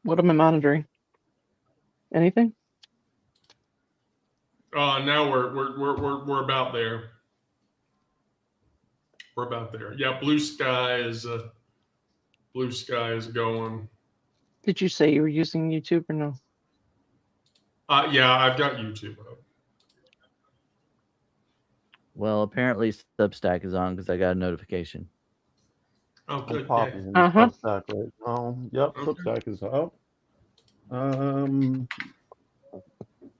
What am I monitoring? Anything? Now we're about there. We're about there. Yeah, blue sky is going. Did you say you were using YouTube or no? Yeah, I've got YouTube up. Well, apparently Substack is on because I got a notification. Oh, good. I'm popping in Uh-huh. Substack right now. Yep, Okay. Substack is up.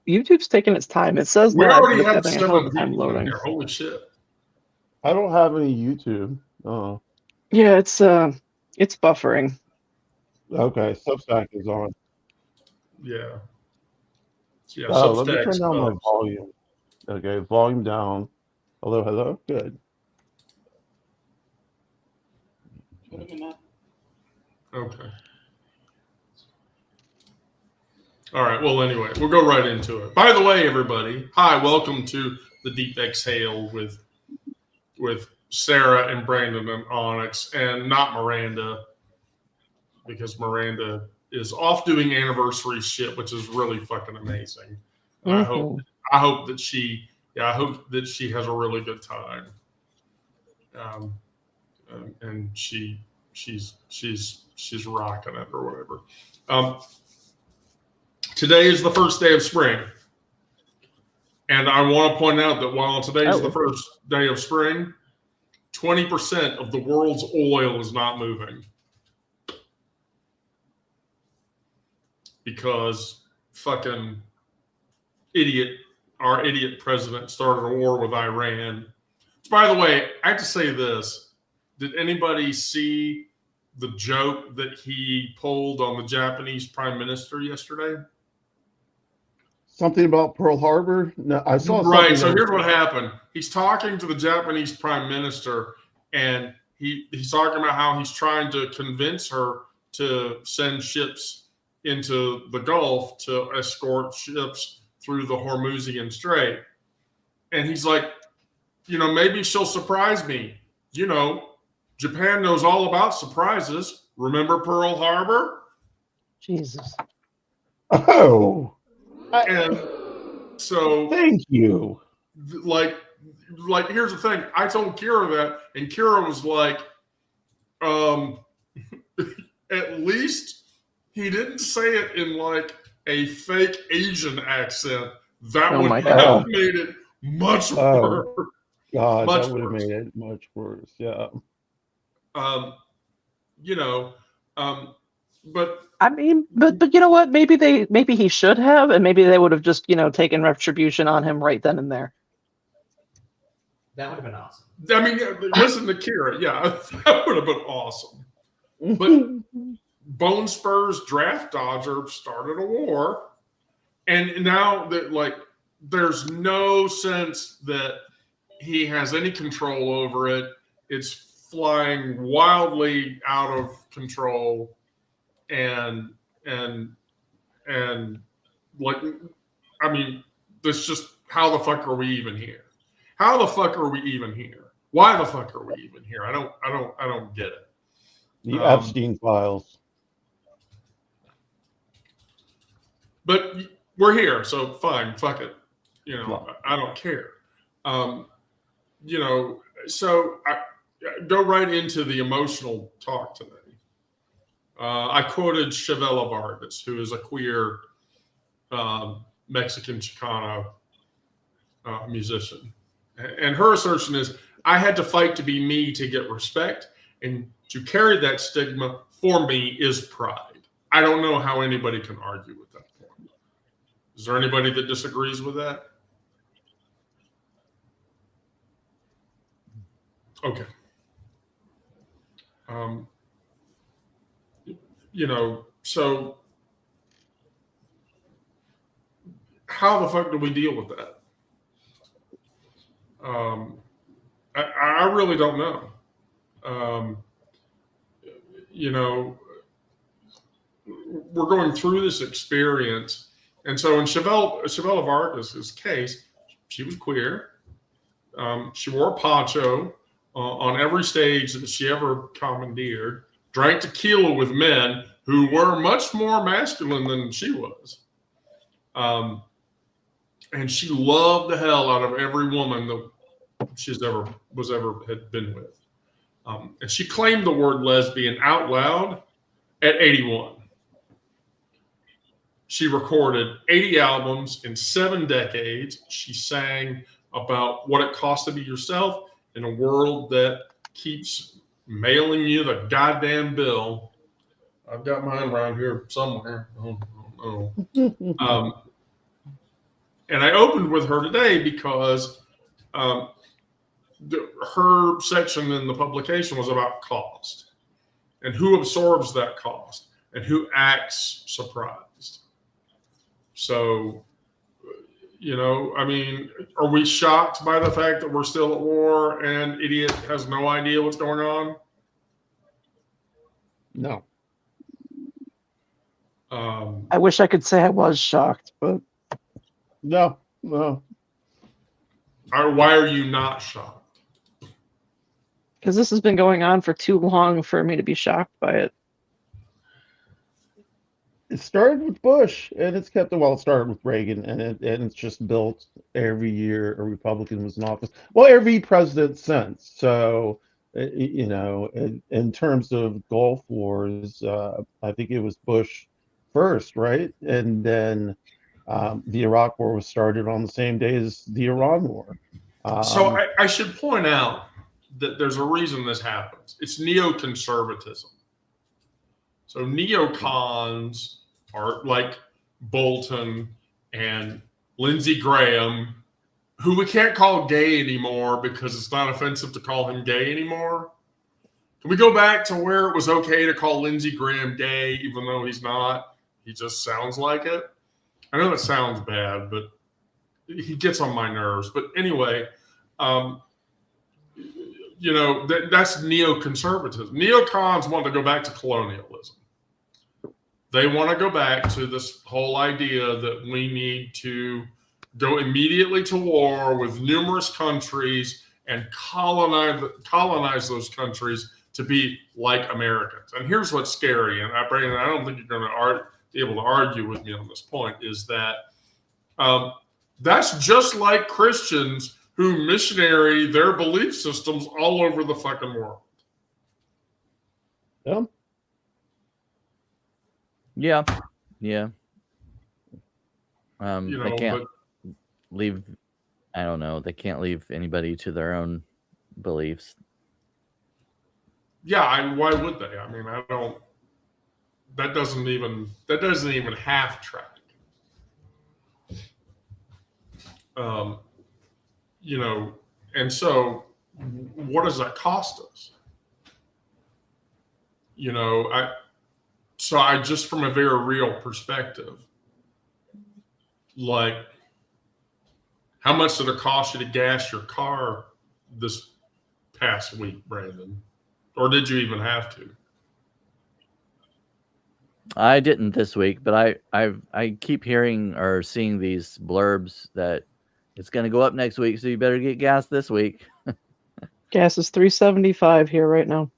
YouTube's taking its time. It says We live, already but have it's having a hard 7 time people in loading. here. Holy shit! I don't have any YouTube. Oh, Yeah, it's buffering. okay. Substack is on. Yeah. Yeah. Oh, let me turn Substack's down my up. volume. Okay, volume down. Hello, hello. Good. Okay. All right. Well, anyway, we'll go right into it. By the way, everybody, hi, welcome to the Deep Exhale with Sarah and Brandon and Onyx, and not Miranda, because Miranda is off doing anniversary shit, which is really fucking amazing. Mhm. I hope that she has a really good time. And she's rocking it or whatever. Today is the first day of spring. And I want to point out that while today is the first day of spring, 20% of the world's oil is not moving. Because fucking our idiot president started a war with Iran. By the way, I have to say this. Did anybody see the joke that he pulled on the Japanese prime minister yesterday? Something about Pearl Harbor? No, I saw Right. something. So here's what happened. He's talking to the Japanese prime minister, and he's talking about how he's trying to convince her to send ships into the Gulf to escort ships through the Hormuzian Strait. And he's like, maybe she'll surprise me. Japan knows all about surprises. Remember Pearl Harbor? Jesus. Oh. And so, thank you. Like, here's the thing. I told Kira that, and Kira was like, at least he didn't say it in like a fake Asian accent. That would have made it much worse. God, that would have made it much worse. Yeah. But I mean, but you know what? Maybe he should have, and maybe they would have just taken retribution on him right then and there. That would have been awesome. I mean, listen to Kira. Yeah, that would have been awesome. But Bone Spur's draft dodger started a war, and now that there's no sense that he has any control over it. It's flying wildly out of control, and that's just, how the fuck are we even here? How the fuck are we even here? Why the fuck are we even here? I don't get it. The Epstein files. But we're here, so fine, fuck it. I don't care. So I go right into the emotional talk today. I quoted Chavela Vargas, who is a queer Mexican Chicano musician. And her assertion is, I had to fight to be me to get respect, and to carry that stigma for me is pride. I don't know how anybody can argue with that point. Is there anybody that disagrees with that? Okay. So how the fuck do we deal with that? I really don't know. We're going through this experience. And so in Chavela Vargas' case, she was queer. She wore a poncho on every stage that she ever commandeered, drank tequila with men, who were much more masculine than she was. And she loved the hell out of every woman that she's ever had been with. And she claimed the word lesbian out loud at 81. She recorded 80 albums in 7 decades. She sang about what it costs to be yourself in a world that keeps mailing you the goddamn bill. I've got mine around here somewhere. Oh. And I opened with her today because her section in the publication was about cost and who absorbs that cost and who acts surprised. So, you know, I mean, are we shocked by the fact that we're still at war and idiot has no idea what's going on? No. I wish I could say I was shocked, but No. Why are you not shocked? because this has been going on for too long for me to be shocked by it. It started with Bush, and it's kept. Well, it started with Reagan, and it's just built every year a Republican was in office. Well, every president since. So, you know, in terms of Gulf wars, I think it was Bush first, right? And then the Iraq War was started on the same day as the Iran War. So I should point out that there's a reason this happens. It's neoconservatism. So neocons are like Bolton and Lindsey Graham, who we can't call gay anymore because it's not offensive to call him gay anymore. Can we go back to where it was okay to call Lindsey Graham gay, even though he's not? He just sounds like it. I know that sounds bad, but he gets on my nerves. But anyway, you know, that's neoconservatism. Neocons want to go back to colonialism. They want to go back to this whole idea that we need to go immediately to war with numerous countries and colonize those countries to be like Americans. And here's what's scary, and Brandon, I don't think you're going to be able to argue with me on this point, is that that's just like Christians who missionary their belief systems all over the fucking world. Yeah. You know, they can't leave. I don't know. They can't leave anybody to their own beliefs. Yeah, why would they? I mean, I don't. That doesn't even half track. You know, and so what does that cost us? You know, I just from a very real perspective, like, how much did it cost you to gas your car this past week, Brandon? Or did you even have to? I didn't this week, but I keep hearing or seeing these blurbs that it's going to go up next week, so you better get gas this week. Gas is $3.75 here right now.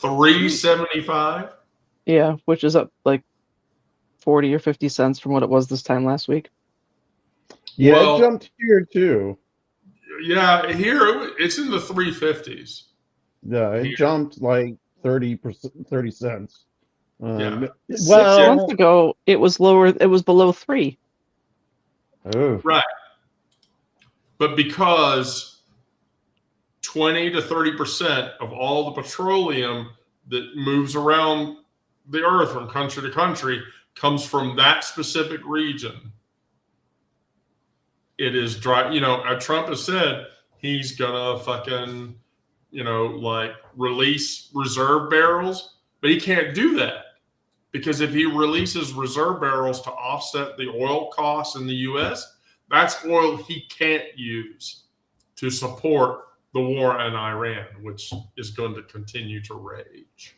$3.75? Yeah, which is up like 40 or 50 cents from what it was this time last week. Yeah, Well, it jumped here too. Yeah, here it's in the 350s. Yeah, it jumped like 30 cents. Yeah. 6 months ago, it was lower. It was below 3. Oh. Right. But because 20 to 30% of all the petroleum that moves around the earth from country to country comes from that specific region, it is dry. You know, Trump has said he's gonna fucking, you know, like release reserve barrels, but he can't do that because if he releases reserve barrels to offset the oil costs in the U.S., that's oil he can't use to support the war in Iran, which is going to continue to rage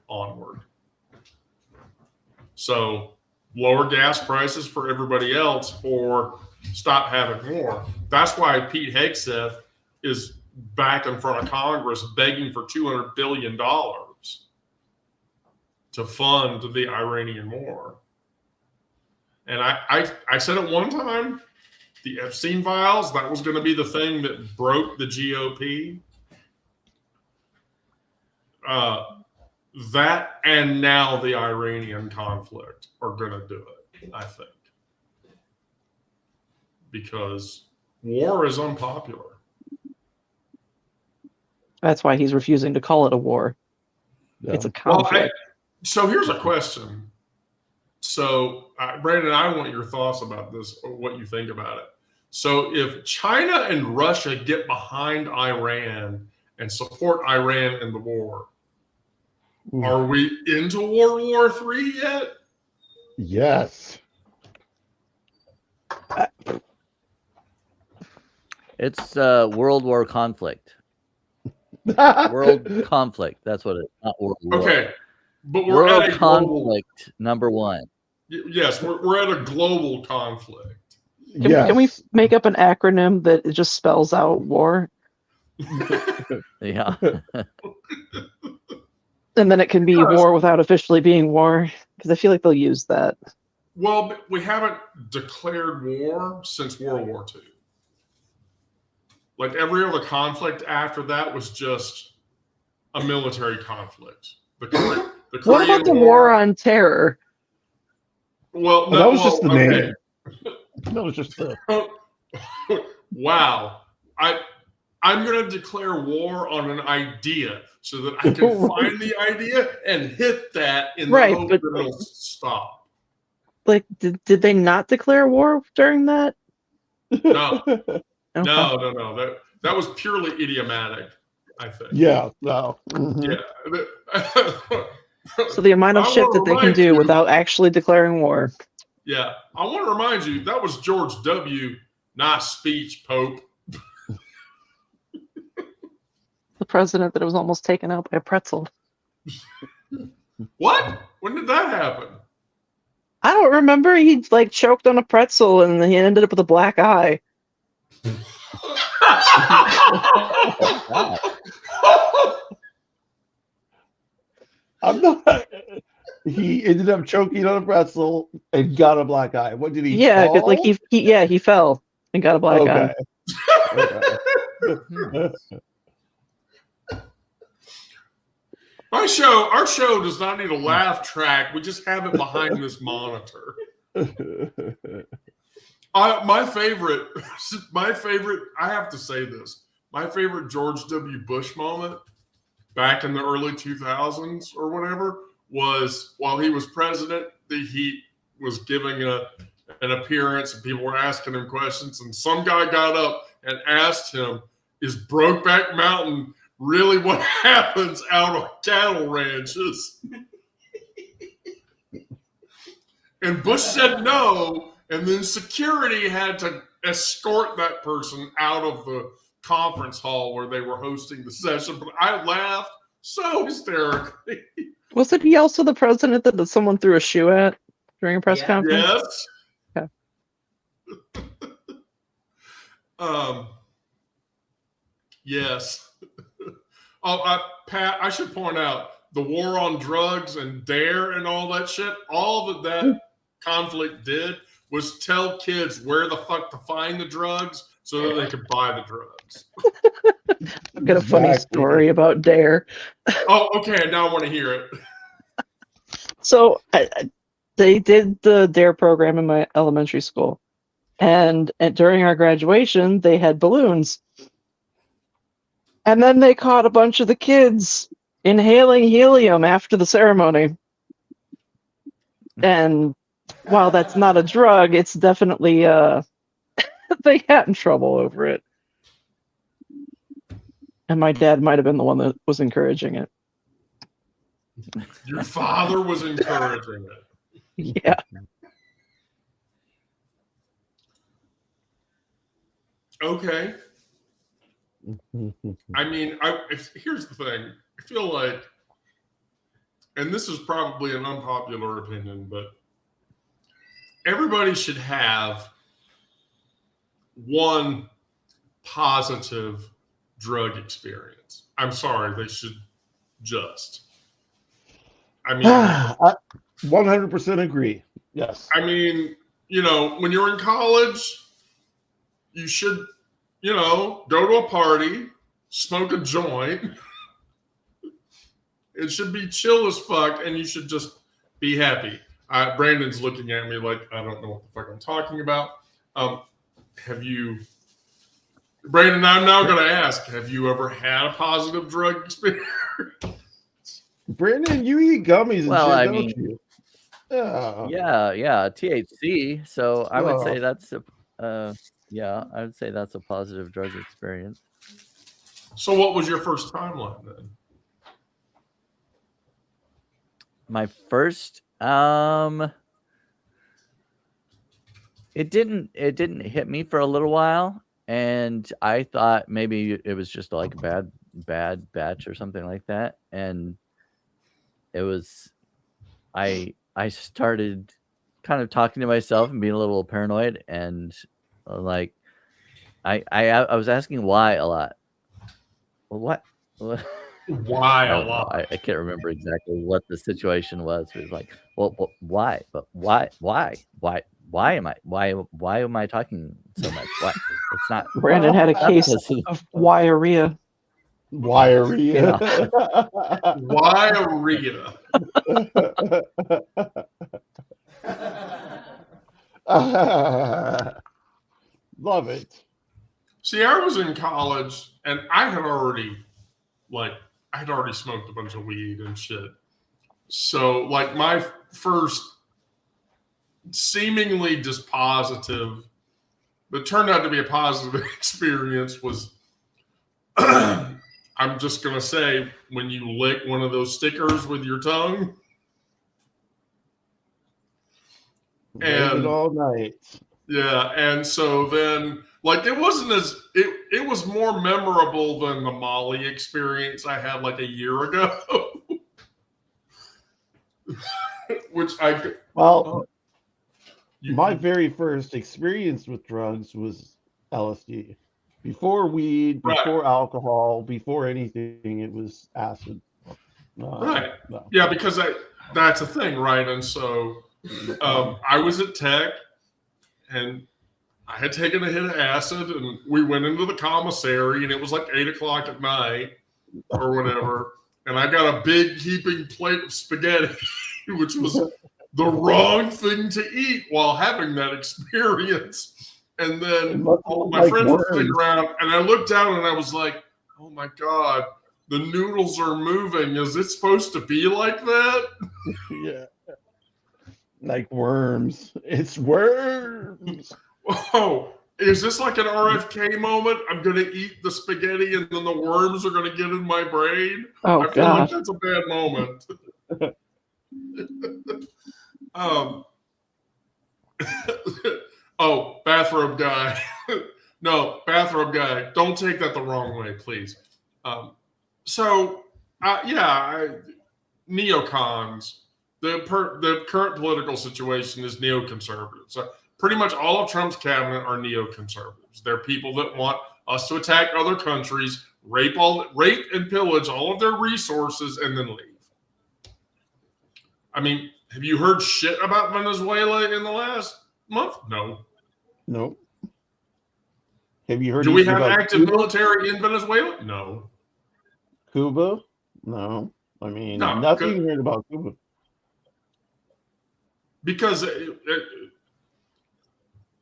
onward. So lower gas prices for everybody else or stop having war. That's why Pete Hegseth is back in front of Congress begging for $200 billion to fund the Iranian war. And I said at one time, the Epstein files, that was going to be the thing that broke the GOP. That and now the Iranian conflict are going to do it, I think. Because war is unpopular. That's why he's refusing to call it a war. Yeah. It's a conflict. So here's a question. So, Brandon, I want your thoughts about this, or what you think about it. So if China and Russia get behind Iran and support Iran in the war, are we into World War III yet? Yes. It's World War conflict. World conflict. That's what it is. Not World War. Okay. But we're World at a global, conflict number one. yes, we're at a global conflict. Can we make up an acronym that it just spells out war? Yeah. And then it can be war without officially being war? Because I feel like they'll use that. Well, but we haven't declared war since World War II. Like every other conflict after that was just a military conflict. The What about the war on terror? Well, no, that was just the okay. name. That was just the. Wow. I'm going to declare war on an idea so that I can find the idea and hit that in the hope that it'll stop. Like, did they not declare war during that? No. Okay. No. That was purely idiomatic, I think. Yeah. No. Mm-hmm. Yeah. So the amount of shit that they can do without actually declaring war. Yeah. I want to remind you, that was George W. Nice speech, Pope. The president that was almost taken out by a pretzel. What? When did that happen? I don't remember. He like choked on a pretzel and he ended up with a black eye. I'm not. He ended up choking on a pretzel and got a black eye. What did he? Yeah, fall? like he fell and got a black eye. Okay. Our show does not need a laugh track. We just have it behind this monitor. My favorite, I have to say this. My favorite George W. Bush moment back in the early 2000s or whatever was while he was president, he was giving an appearance and people were asking him questions, and some guy got up and asked him, "Is Brokeback Mountain really what happens out on cattle ranches?" And Bush said no, and then security had to escort that person out of the conference hall where they were hosting the session. But I laughed so hysterically. Wasn't he also the president that someone threw a shoe at during a press conference? Yes. Yeah. Yes. Pat, I should point out the war on drugs and DARE and all that shit. All that conflict did was tell kids where the fuck to find the drugs so that they could buy the drugs. I've got a funny story about DARE. Oh, okay. Now I want to hear it. So they did the DARE program in my elementary school. And during our graduation, they had balloons. And then they caught a bunch of the kids inhaling helium after the ceremony. And while that's not a drug, it's definitely they got in trouble over it. And my dad might have been the one that was encouraging it. Your father was encouraging it. Yeah. Okay. I mean, here's the thing. I feel like, and this is probably an unpopular opinion, but everybody should have one positive drug experience. I'm sorry, they should just. I mean, I 100% agree. Yes. I mean, you know, when you're in college, you should, you know, go to a party, smoke a joint. It should be chill as fuck, and you should just be happy. Brandon's looking at me like I don't know what the fuck I'm talking about. Have you, Brandon? I'm now going to ask: have you ever had a positive drug experience? Brandon, you eat gummies and Well, shit, I don't mean, you? Yeah. yeah, THC. So I would say Oh. that's yeah, I would say that's a positive drug experience. So, what was your first timeline then? My first, it didn't hit me for a little while, and I thought maybe it was just like a bad batch or something like that, and it was, I started kind of talking to myself and being a little paranoid, and like I was asking why a lot. What? Why I a don't know. lot? I can't remember exactly what the situation was. It was like, well, why? But why am I talking so much? Why? It's not. Brandon had a case of diarrhea. Wirea. Diarrhea. Love it. See, I was in college and I had already smoked a bunch of weed and shit. So like my first seemingly dispositive, but turned out to be a positive experience was I'm just gonna say when you lick one of those stickers with your tongue. And all night. Yeah, and so then like it wasn't as it was more memorable than the Molly experience I had like a year ago. Which my very first experience with drugs was LSD. Before weed, before alcohol, before anything, it was acid. Right. No. Yeah, because that's a thing, right? And so I was at Tech and I had taken a hit of acid and we went into the commissary and it was like 8 o'clock at night or whatever. And I got a big heaping plate of spaghetti, which was the wrong thing to eat while having that experience. And then my friends were sitting around and I looked down and I was like, oh my God, the noodles are moving. Is it supposed to be like that? Yeah. Like worms. It's worms. Oh, is this like an RFK moment? I'm going to eat the spaghetti and then the worms are going to get in my brain? Oh, I feel God. like that's a bad moment. Oh, bathrobe guy. No, bathrobe guy. Don't take that the wrong way, please. Neocons. The current political situation is neoconservative. So pretty much all of Trump's cabinet are neoconservatives. They're people that want us to attack other countries, rape and pillage all of their resources, and then leave. I mean, have you heard shit about Venezuela in the last month? No. Nope. Have you heard? Do we have about active military in Venezuela? No. Cuba? No. I mean, No, nothing heard about Cuba. Because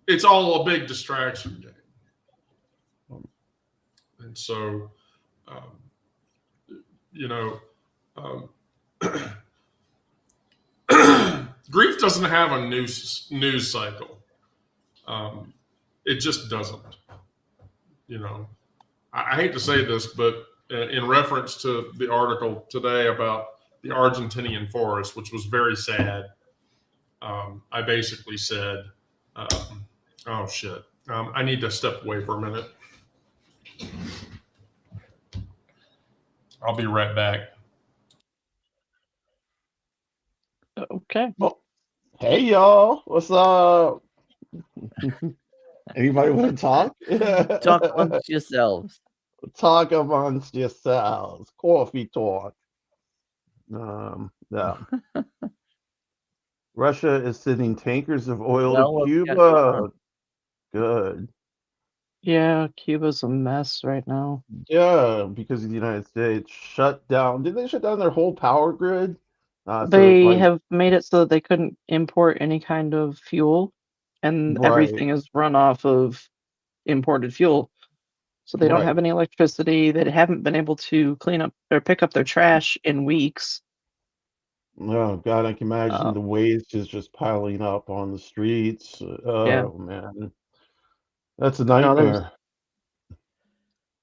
it's all a big distraction game. And so, grief doesn't have a news cycle. It just doesn't. I hate to say this, but in reference to the article today about the Argentinian forest, which was very sad, I basically said, oh shit, I need to step away for a minute. I'll be right back. Okay. Well, hey y'all, what's up? Anybody want to talk? Talk amongst yourselves. Talk amongst yourselves. Coffee talk. Yeah. Russia is sending tankers of oil Well, to what we got going Cuba. on? Good. Yeah, Cuba's a mess right now. Yeah, because of the United States shut down. Did they shut down their whole power grid? So They like, have made it so that they couldn't import any kind of fuel, and right, everything is run off of imported fuel. So they don't right. have any electricity. They haven't been able to clean up or pick up their trash in weeks. Oh God, I can imagine Uh, the waste is just piling up on the streets. yeah, Oh man, that's a no, there's nightmare.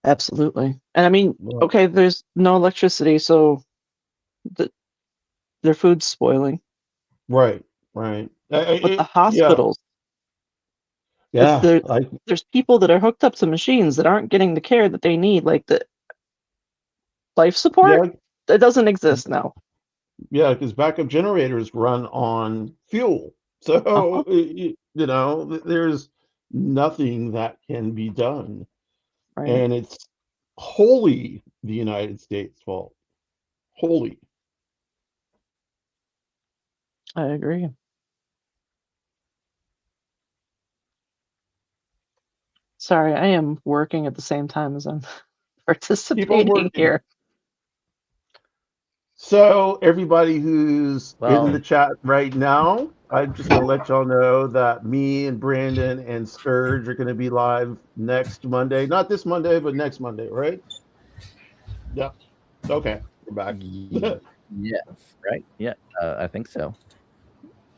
absolutely. And I mean, Well, okay, there's no electricity, so the, their food's spoiling. right, right. But the Yeah, hospitals, yeah. there, Like, there's people that are hooked up to machines that aren't getting the care that they need, like the life support. yeah, That doesn't exist now. yeah. Because backup generators run on fuel, Uh-huh. so there's nothing that can be done, Right. and it's wholly the United States' fault. Wholly. I agree. Sorry, I am working at the same time as I'm Keep on participating working. here. So everybody who's in the Well, chat right now, I'm just gonna let y'all know that me and Brandon and Scourge are gonna be live next Monday. Not this Monday, but next Monday, right? Yep. Okay, we're back. yes, right? Yeah, I think so.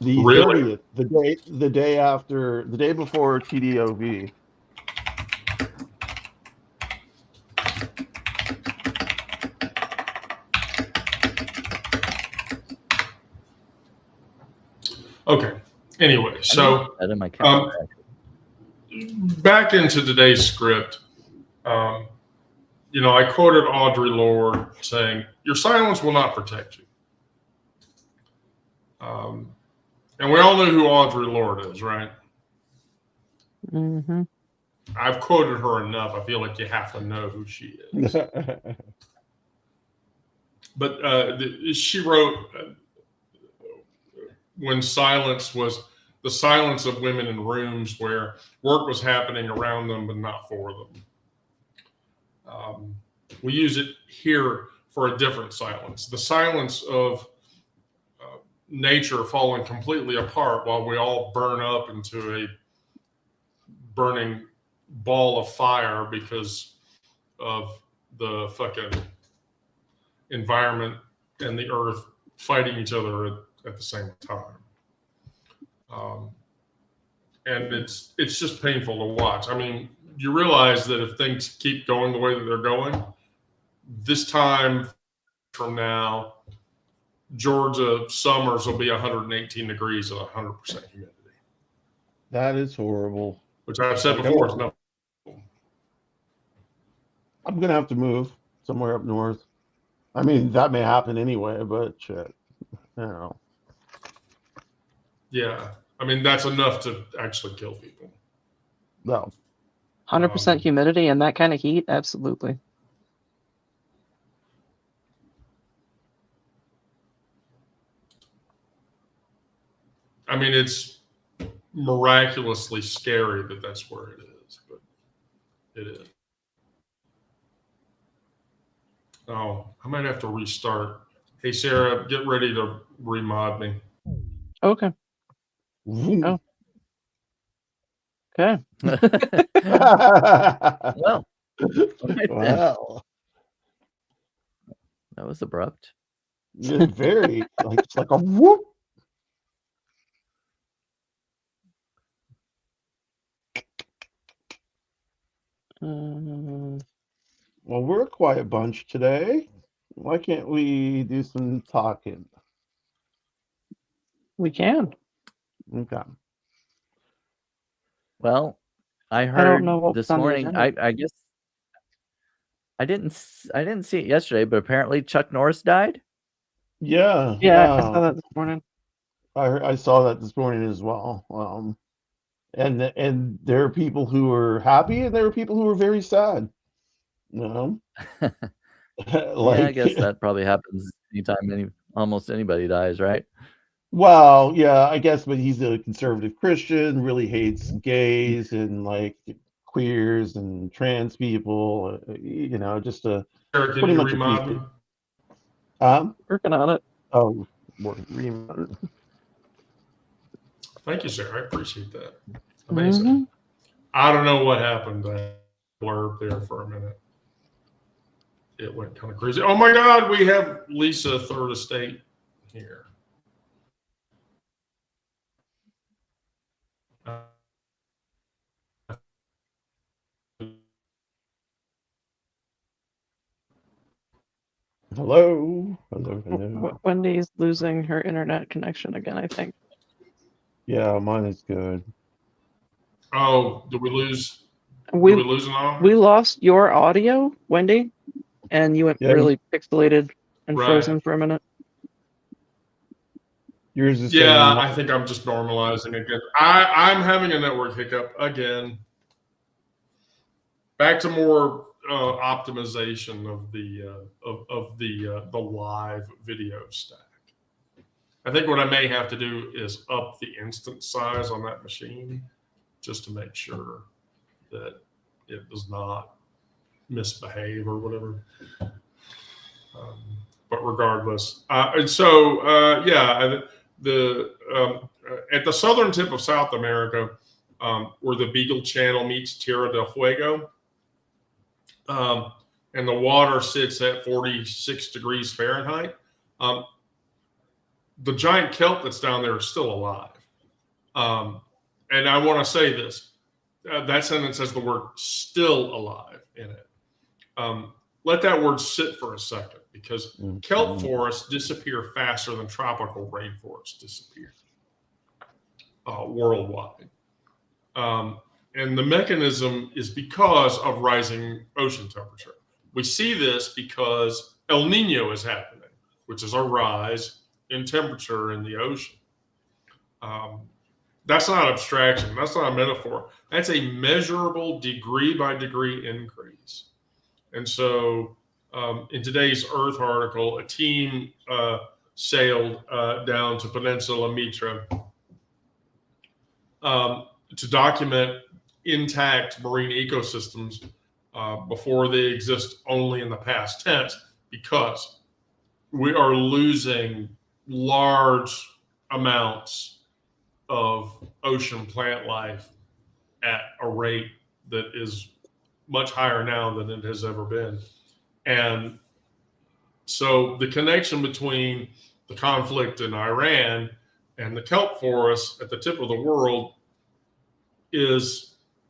The Really? 30th, the day before TDOV. Okay. Anyway, so That in my calendar. back into today's script. I quoted Audre Lorde saying, "Your silence will not protect you." And we all know who Audre Lorde is, right? Mm-hmm. I've quoted her enough. I feel like you have to know who she is. But she wrote, when silence was the silence of women in rooms where work was happening around them, but not for them. We use it here for a different silence, the silence of nature falling completely apart while we all burn up into a burning ball of fire because of the fucking environment and the earth fighting each other at the same time. And it's just painful to watch. I mean, you realize that if things keep going the way that they're going, this time from now, Georgia summers will be 118 degrees at 100% humidity. That is horrible. Which I've said before is no. I'm gonna have to move somewhere up north. I mean, that may happen anyway, but shit, Yeah, I mean that's enough to actually kill people. No. 100% humidity and that kind of heat? Absolutely. I mean, it's miraculously scary that that's where it is, but it is. Oh, I might have to restart. Hey, Sarah, get ready to remod me. Okay. Oh. Okay. Well, wow. That was abrupt. Very like a whoop. Well, we're a quiet bunch today. Why can't we do some talking? We can. Okay. Well, I don't heard know what was this on the morning. agenda. I guess I didn't see it yesterday, but apparently Chuck Norris died. Yeah. Yeah, I saw that this morning. I saw that this morning as well. And there are people who are happy, and there are people who are very sad. Yeah, I guess that probably happens almost anybody dies, right? Well, yeah, I guess, but he's a conservative Christian, really hates gays and like queers and trans people. Just a Sarah, can pretty you much a piece remind me? of. Working on it. Oh, Thank you, sir. I appreciate that. Amazing. Mhm. I don't know what happened. I blurred there for a minute. It went kind of crazy. Oh my God, we have Lisa Third Estate here. hello. Hello. Wendy's losing her internet connection again, I think. Yeah, mine is good. Oh, did we lose? We Did we lose an audience? we lost your audio, Wendy, and you went Yeah, really pixelated and Right. frozen for a minute. Yours is Yeah, saying I think I'm just normalizing again. I'm having a network hiccup again. Back to more optimization of the live video stack. I think what I may have to do is up the instance size on that machine just to make sure that it does not misbehave or whatever. But regardless, at the southern tip of South America, where the Beagle Channel meets Tierra del Fuego, and the water sits at 46 degrees Fahrenheit. The giant kelp that's down there is still alive. And I want to say this, that sentence has the word still alive in it. Let that word sit for a second, because kelp forests disappear faster than tropical rainforests disappear worldwide. And the mechanism is because of rising ocean temperature. We see this because El Nino is happening, which is a rise in temperature in the ocean. That's not abstraction. That's not a metaphor. That's a measurable degree by degree increase. And so in today's Earth article, a team sailed down to Peninsula Mitra to document intact marine ecosystems before they exist only in the past tense, because we are losing large amounts of ocean plant life at a rate that is much higher now than it has ever been. And so the connection between the conflict in Iran and the kelp forests at the tip of the world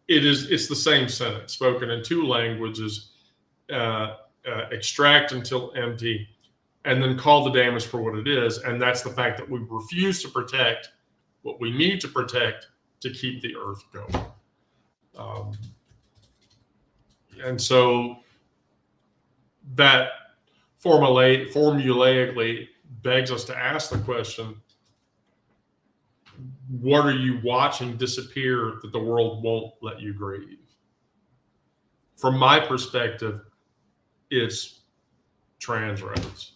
it's the same sentence spoken in two languages: extract until empty, and then call the damage for what it is. And that's the fact that we refuse to protect what we need to protect to keep the earth going. And so that formulaically begs us to ask the question, what are you watching disappear that the world won't let you grieve? From my perspective, it's trans rights.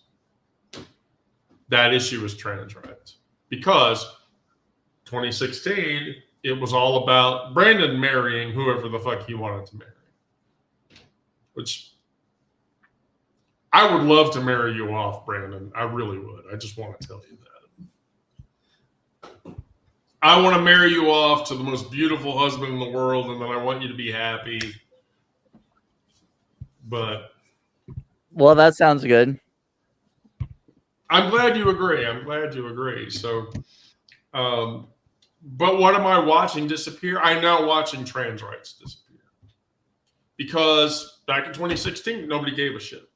That issue is trans rights. Because 2016, it was all about Brandon marrying whoever the fuck he wanted to marry. Which I would love to marry you off, Brandon. I really would. I just want to tell you that. I want to marry you off to the most beautiful husband in the world, and then I want you to be happy. But well, that sounds good. I'm glad you agree. So, but what am I watching disappear? I'm now watching trans rights disappear. Because back in 2016, nobody gave a shit.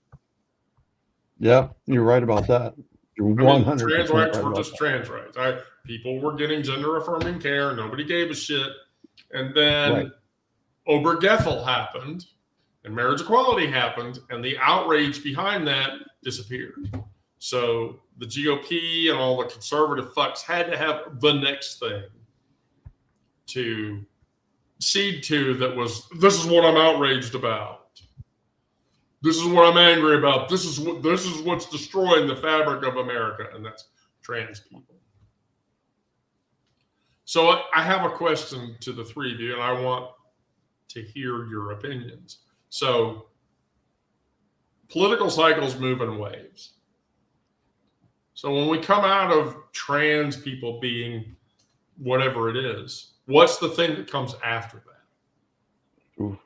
Yeah, you're right about that. You're 100%. Trans rights were just trans rights. People were getting gender affirming care. Nobody gave a shit. And then Obergefell happened, and marriage equality happened, and the outrage behind that disappeared. So the GOP and all the conservative fucks had to have the next thing to cede to that was, this is what I'm outraged about. This is what I'm angry about. This is what's destroying the fabric of America, and that's trans people. So I have a question to the three of you, and I want to hear your opinions. So political cycles move in waves. So when we come out of trans people being whatever it is, what's the thing that comes after that? Oof.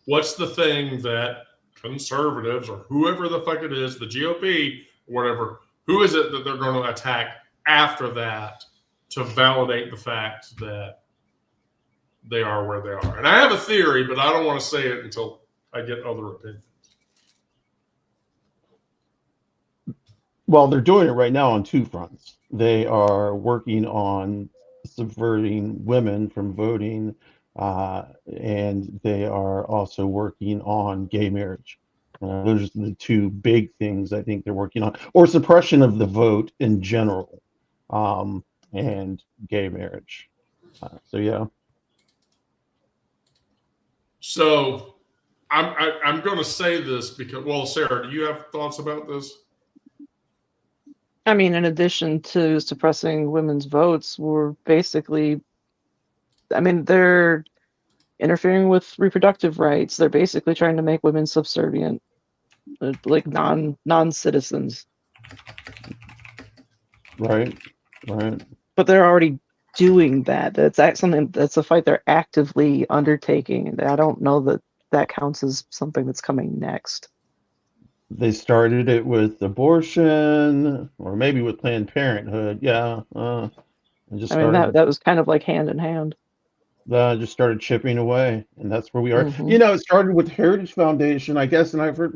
What's the thing that conservatives or whoever the fuck it is, the GOP, whatever, who is it that they're going to attack after that to validate the fact that they are where they are? And I have a theory, but I don't want to say it until I get other opinions. Well, they're doing it right now on two fronts. They are working on subverting women from voting, and they are also working on gay marriage. Those are the two big things I think they're working on, or suppression of the vote in general, and gay marriage. So yeah. So I'm going to say this because, well, Sarah, do you have thoughts about this? I mean, in addition to suppressing women's votes, we're basically, I mean, they're interfering with reproductive rights. They're basically trying to make women subservient, like non-citizens. Right. But they're already doing that. That's something that's a fight they're actively undertaking. And I don't know that that counts as something that's coming next. They started it with abortion, or maybe with Planned Parenthood. Yeah. I mean, that was kind of like hand in hand. Just started chipping away, and that's where we are. Mhm. You know, it started with Heritage Foundation, I guess, and I've heard,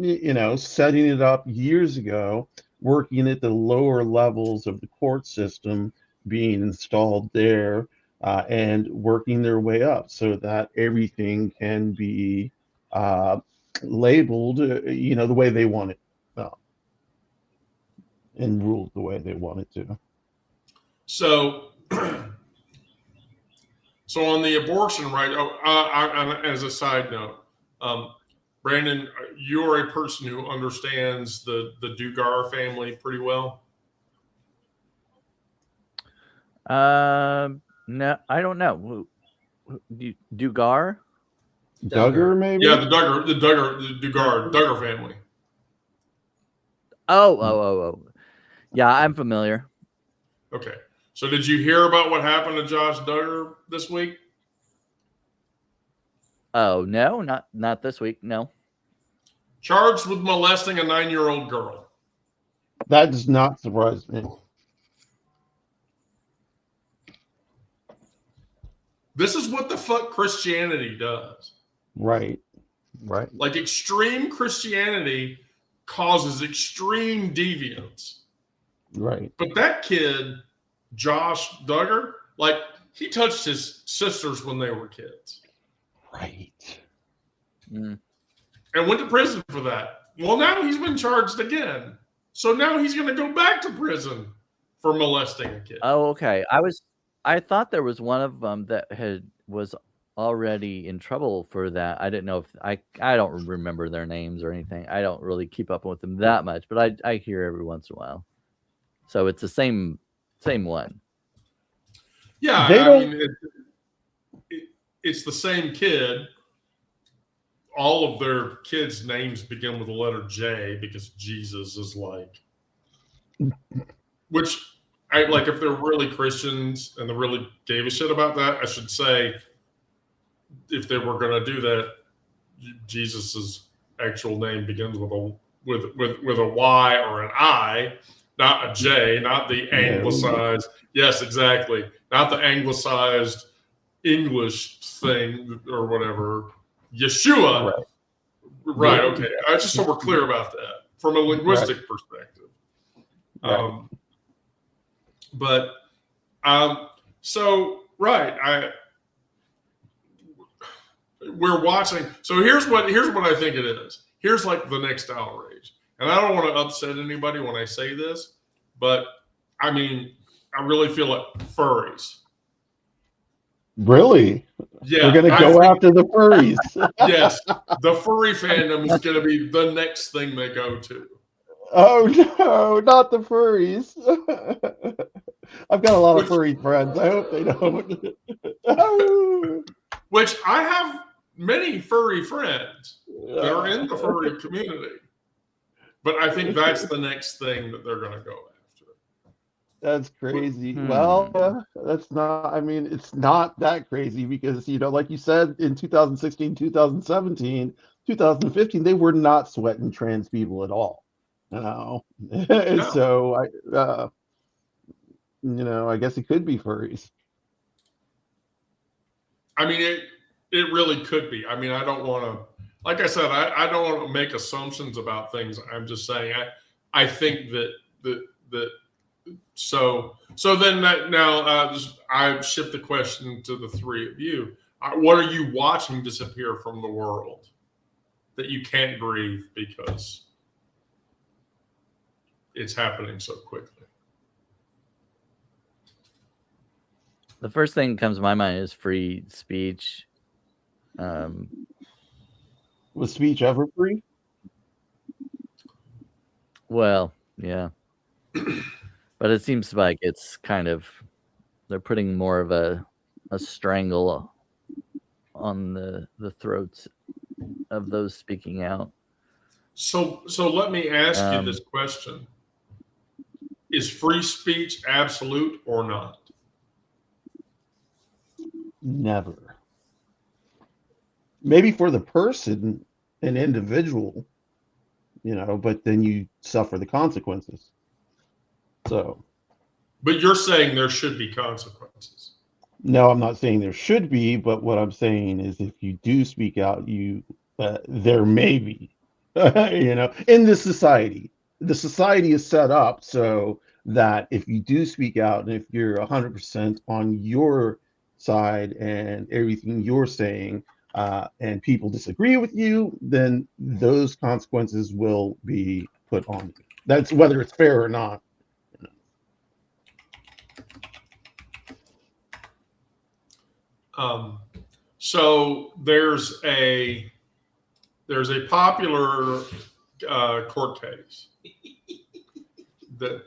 setting it up years ago, working at the lower levels of the court system, being installed there, and working their way up so that everything can be labeled, the way they want it, and ruled the way they want it to. So, so on the abortion, right? As a side note, Brandon, you're a person who understands the Dugar family pretty well. No, I don't know. Dugar? Duggar, maybe? Yeah, the Duggar family. Oh. Yeah, I'm familiar. Okay. So did you hear about what happened to Josh Duggar this week? Oh, no, not this week. No. Charged with molesting a 9-year-old girl. That does not surprise me. This is what the fuck Christianity does. Right. Like, extreme Christianity causes extreme deviance. Right. But that kid, Josh Duggar, like, he touched his sisters when they were kids. Right. Mm. And went to prison for that. Well, now he's been charged again. So now he's going to go back to prison for molesting a kid. Oh, okay. I thought there was one of them that was already in trouble for that. I didn't know if I don't remember their names or anything. I don't really keep up with them that much, but I hear every once in a while. So it's the same one. Yeah, I mean, it's the same kid. All of their kids' names begin with the letter J because Jesus is like, which I like. If they're really Christians and they really gave a shit about that, I should say, if they were going to do that, Jesus's actual name begins with a Y or an I, not a J, not the anglicized. Yes, exactly. Not the anglicized English thing or whatever. Yeshua. Right. Okay. I just so we're clear about that from a linguistic perspective. Right. We're watching. So here's what I think it is. Here's like the next outrage. And I don't want to upset anybody when I say this, but I mean, I really feel like furries. Really? Yeah, We're gonna I go think- after the furries. Yes, the furry fandom is going to be the next thing they go to. Oh no, not the furries. I've got a lot of furry friends. I hope they don't. Oh. Which I have many furry friends that are in the furry community. But I think that's the next thing that they're going to go after. That's crazy. Hmm. Well, that's not, I mean, it's not that crazy because, like you said, in 2016, 2017, 2015, they were not sweating trans people at all. No. So, I guess it could be furries. I mean, it really could be. I mean, I don't want to, like I said, I don't want to make assumptions about things. I'm just saying, I think that so then that now I shift the question to the three of you. What are you watching disappear from the world that you can't breathe because it's happening so quickly? The first thing that comes to my mind is free speech. Was speech ever free? Well, yeah. But it seems like it's kind of, they're putting more of a strangle on the throats of those speaking out. So let me ask you this question. Is free speech absolute or not? Never. Maybe for the person, an individual, but then you suffer the consequences. So. But you're saying there should be consequences. No, I'm not saying there should be, but what I'm saying is if you do speak out, there may be, in this society. The society is set up so that if you do speak out and if you're 100% on your side and everything you're saying, and people disagree with you, then those consequences will be put on you. That's whether it's fair or not. So there's a popular court case that,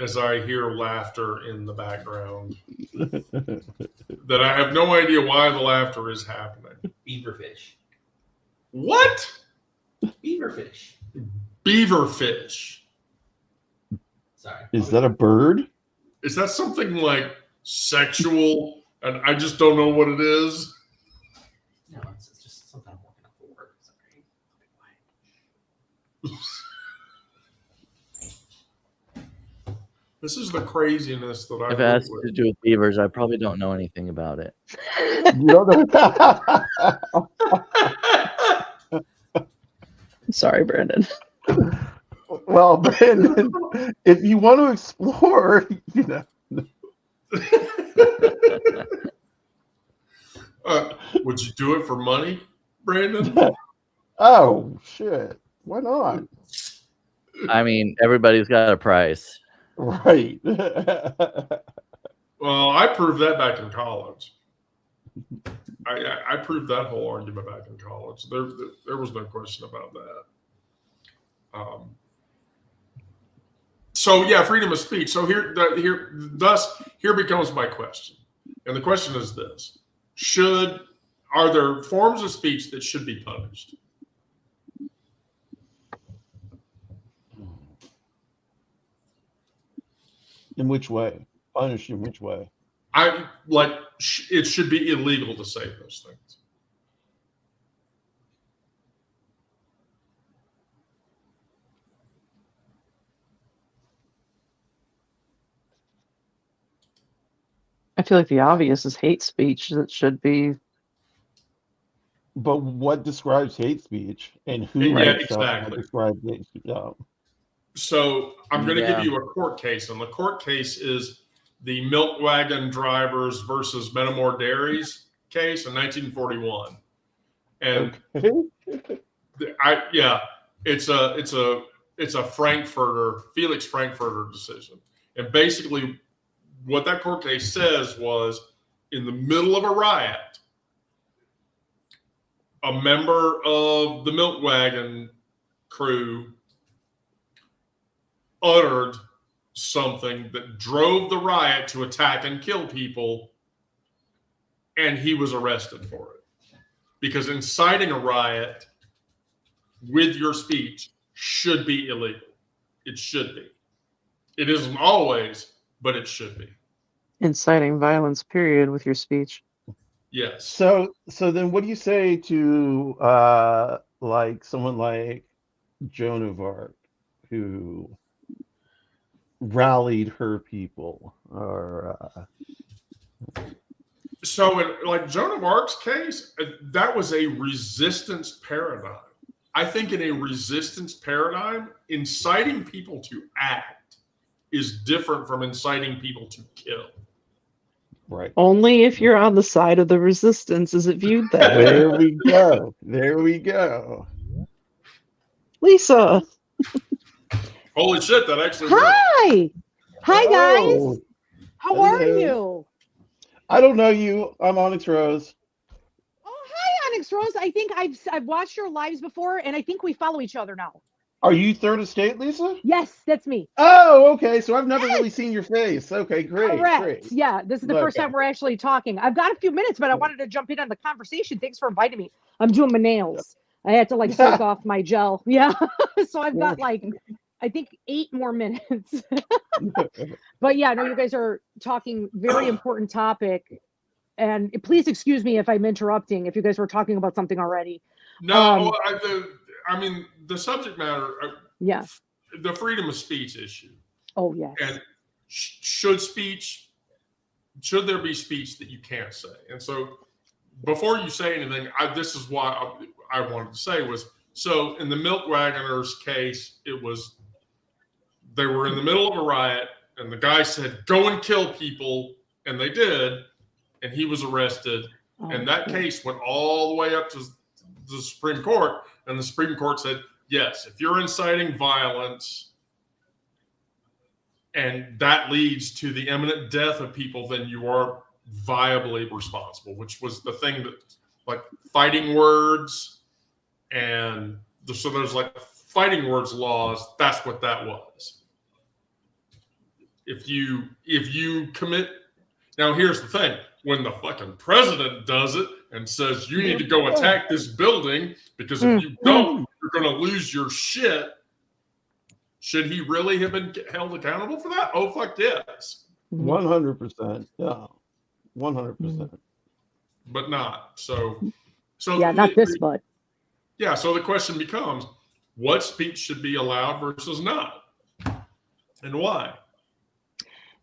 as I hear laughter in the background, that I have no idea why the laughter is happening. Beaverfish. What? Beaverfish. Beaverfish. Sorry. Is that a bird? Is that something like sexual? And I just don't know what it is. No, it's just something I'm working up for work. Sorry. This is the craziness that I If it has live to with. do with beavers, I probably don't know anything about it. You don't know. Sorry, Brandon. Well, Brandon, if you want to explore, Would you do it for money, Brandon? Oh shit! Why not? I mean, everybody's got a price. Right. Well, I proved that back in college. I proved that whole argument back in college. There was no question about that. So yeah, freedom of speech. So here becomes my question, and the question is this: are there forms of speech that should be punished? In which way? Punished in which way? It should be illegal to say those things. I feel like the obvious is hate speech that should be. But what describes hate speech, and who Yeah, exactly describes hate speech? So I'm going to Yeah. give you a court case, and the court case is the milk wagon drivers versus Metamore Dairies case in 1941. And it's a Felix Frankfurter decision. And basically what that court case says was in the middle of a riot, a member of the milk wagon crew uttered something that drove the riot to attack and kill people, and he was arrested for it. Because inciting a riot with your speech should be illegal. It should be. It isn't always, but it should be. Inciting violence, period, with your speech. Yes. So then what do you say to like someone like Joan of Arc, who rallied her people, or So, like Joan of Arc's case, that was a resistance paradigm. I think in a resistance paradigm, inciting people to act is different from inciting people to kill. right? Only if you're on the side of the resistance is it viewed that way. There we go. There we go. Lisa, Holy shit, that actually worked. Hi. Hi, guys. Oh, How are hello. you? I don't know you. I'm Onyx Rose. Oh, hi, Onyx Rose. I think I've watched your lives before, and I think we follow each other now. Are you Third Estate, Lisa? Yes, that's me. Oh, okay. So I've never really seen your face. Okay, great, Correct. great. Yeah, this is the first Okay. time we're actually talking. I've got a few minutes, but I wanted to jump in on the conversation. Thanks for inviting me. I'm doing my nails. I had to like soak off my gel. Yeah. So I've got like, I think 8 more minutes. But yeah, no, you guys are talking very important topic. And please excuse me if I'm interrupting, if you guys were talking about something already. No, I mean, the subject matter, Yeah. the freedom of speech issue. Oh, yes. And should there be speech that you can't say? And so before you say anything, this is what I wanted to say was, so in the milk wagoners case, they were in the middle of a riot and the guy said, go and kill people. And they did. And he was arrested. Oh, And that yeah. case went all the way up to the Supreme Court. And the Supreme Court said, yes, if you're inciting violence and that leads to the imminent death of people, then you are viably responsible, which was the thing that, like, fighting words. And so there's like fighting words laws. That's what that was. If you commit, now here's the thing. When the fucking president does it and says you need to go attack this building because if you don't, you're going to lose your shit. Should he really have been held accountable for that? Oh, fuck yes. 100%. Yeah. 100%. But not. So Yeah, not this, but. Yeah, so the question becomes, what speech should be allowed versus not? And why?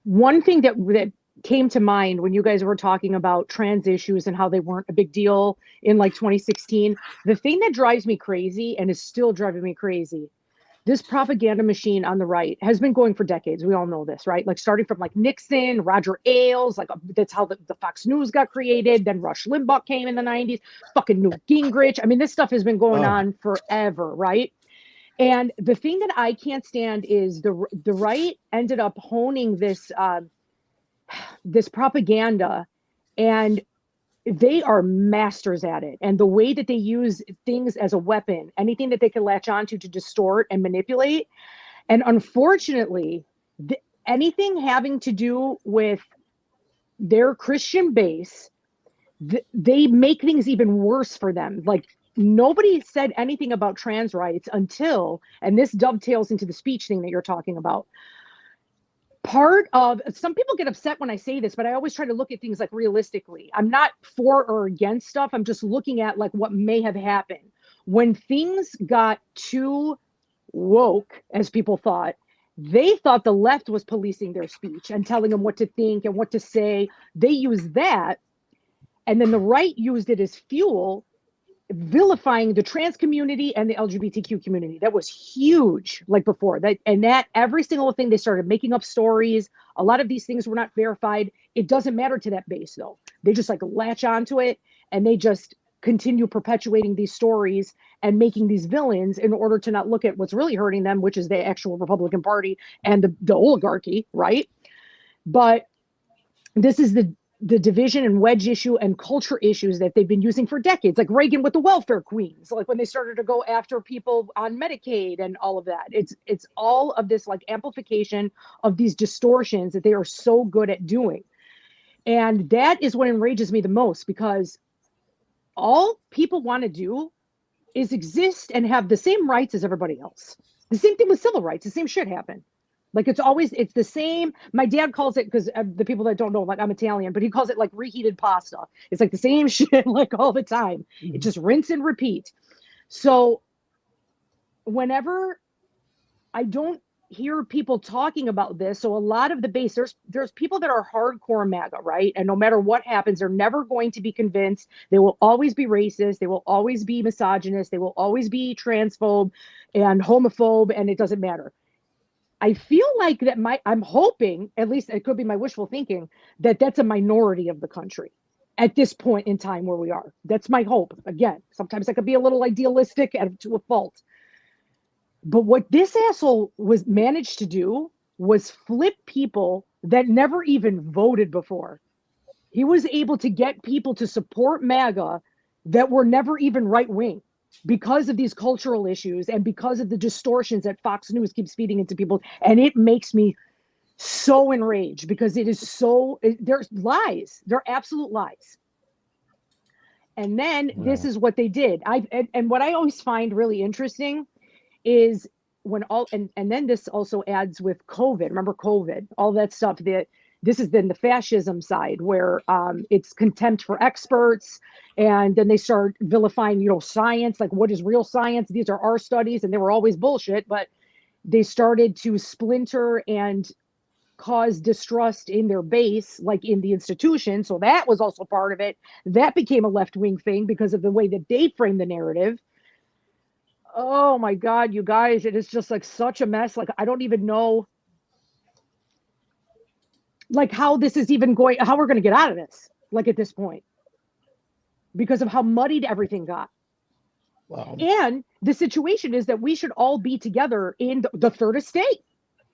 One thing that came to mind when you guys were talking about trans issues and how they weren't a big deal in like 2016, the thing that drives me crazy and is still driving me crazy, this propaganda machine on the right has been going for decades. We all know this, right? Like starting from like Nixon, Roger Ailes, like that's how the Fox News got created. Then Rush Limbaugh came in the 90s, fucking Newt Gingrich. I mean, this stuff has been going on forever, right? And the thing that I can't stand is the right ended up honing this this propaganda, and they are masters at it. And the way that they use things as a weapon, anything that they can latch onto to distort and manipulate. And unfortunately, anything having to do with their Christian base, they make things even worse for them. Like, nobody said anything about trans rights until, and this dovetails into the speech thing that you're talking about. Part of, some people get upset when I say this, but I always try to look at things like realistically. I'm not for or against stuff. I'm just looking at like what may have happened. When things got too woke, as people thought, they thought the left was policing their speech and telling them what to think and what to say. They used that. And then the right used it as fuel, vilifying the trans community and the LGBTQ community. That was huge, like before that. And that every single thing, they started making up stories. A lot of these things were not verified. It doesn't matter to that base though. They just like latch onto it and they just continue perpetuating these stories and making these villains in order to not look at what's really hurting them, which is the actual Republican Party and the oligarchy, right? But this is the division and wedge issue and culture issues that they've been using for decades, like Reagan with the welfare queens, like when they started to go after people on Medicaid and all of that. It's all of this like amplification of these distortions that they are so good at doing. And that is what enrages me the most, because all people want to do is exist and have the same rights as everybody else. The same thing with civil rights. The same shit happened. Like it's the same. My dad calls it, because the people that don't know, like I'm Italian, but he calls it like reheated pasta. It's like the same shit like all the time. It just rinse and repeat. So whenever I don't hear people talking about this, so a lot of the base, there's people that are hardcore MAGA, right? And no matter what happens, they're never going to be convinced. They will always be racist. They will always be misogynist. They will always be transphobe and homophobe, and it doesn't matter. I feel like that I'm hoping, at least it could be my wishful thinking, that that's a minority of the country at this point in time where we are. That's my hope. Again, sometimes I could be a little idealistic to a fault. But what this asshole was managed to do was flip people that never even voted before. He was able to get people to support MAGA that were never even right wing, because of these cultural issues and because of the distortions that Fox News keeps feeding into people. And it makes me so enraged, because it is there's lies. They're absolute lies. And then this is what they did. And what I always find really interesting is when and then this also adds with COVID. Remember COVID, all that stuff that this is then the fascism side, where it's contempt for experts. And then they start vilifying, science, like what is real science? These are our studies, and they were always bullshit, but they started to splinter and cause distrust in their base, like in the institution. So that was also part of it. That became a left-wing thing because of the way that they framed the narrative. Oh my God, you guys, it is just like such a mess. Like, I don't even know like how this is even how we're going to get out of this, like at this point, because of how muddied everything got. Wow. And the situation is that we should all be together in the third estate.